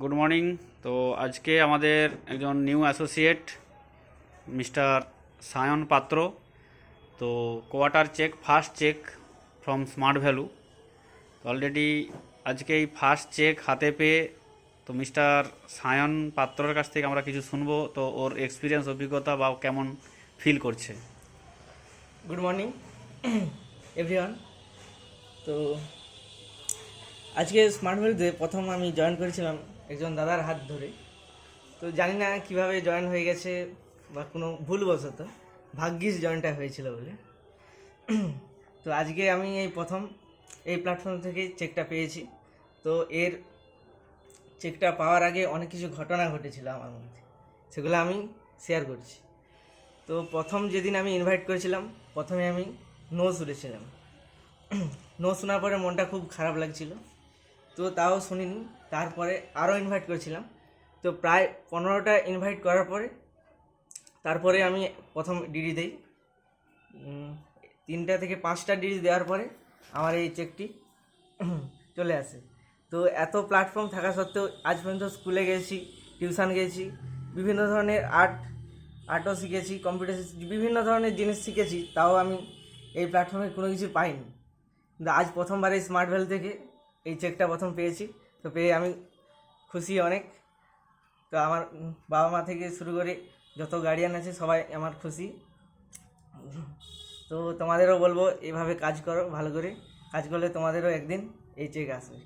Good morning. তো আজকে আমাদের একজন new associate mister Sayan Patra, তো quarter check first check from smart value. Already আজকে এই ফার্স্ট চেক হাতে পেয়ে তো মিস্টার সায়ন পাত্রর কাছ থেকে আমরা কিছু শুনবো, তো ওর এক্সপিরিয়েন্স অভিজ্ঞতা বা ও কেমন ফিল করছে। Good morning everyone. তো আজকে স্মার্ট ভ্যালুতে প্রথম আমি জয়েন করেছিলাম একজন দাদার হাত ধরে। তো জানি না কিভাবে জয়েন হয়ে গেছে বা কোনো ভুলবশত, ভাগ্যিস জয়েনটা হয়েছিল বলে। তো আজকে আমি এই প্রথম এই প্ল্যাটফর্ম থেকে চেকটা পেয়েছি। তো এর চেকটা পাওয়ার আগে অনেক কিছু ঘটনা ঘটেছিল আমার মধ্যে, সেগুলো আমি শেয়ার করছি। তো প্রথম যেদিন আমি ইনভাইট করেছিলাম, প্রথমে আমি নো শুনেছিলাম। নো শোনার পরে মনটা খুব খারাপ লাগছিল, তো তাও শুনিনি। তারপরে আরও ইনভাইট করেছিলাম, তো প্রায় 15টা ইনভাইট করার পরে তারপরে আমি প্রথম ডিডি দেই। 3টা থেকে 5টা ডিডি দেওয়ার পরে আমার এই চেকটি চলে আসে। তো এত প্ল্যাটফর্ম থাকা সত্ত্বেও আজ পর্যন্ত স্কুলে গেছি, টিউশন গেছি, বিভিন্ন ধরনের আর্টও শিখেছি, কম্পিউটার বিভিন্ন ধরনের জিনিস শিখেছি, তাও আমি এই প্ল্যাটফর্মে কোনো কিছু পাইনি। কিন্তু আজ প্রথমবার এই স্মার্ট ভ্যালু থেকে এই চেকটা প্রথম পেয়েছি। তো পেয়ে আমি খুশি অনেক। তো আমার বাবা মা থেকে শুরু করে যত গার্ডিয়ান আছে সবাই আমার খুশি। তো তোমাদেরও বলবো এভাবে কাজ করো, ভালো করে কাজ করলে তোমাদেরও একদিন এই চেক আসবে।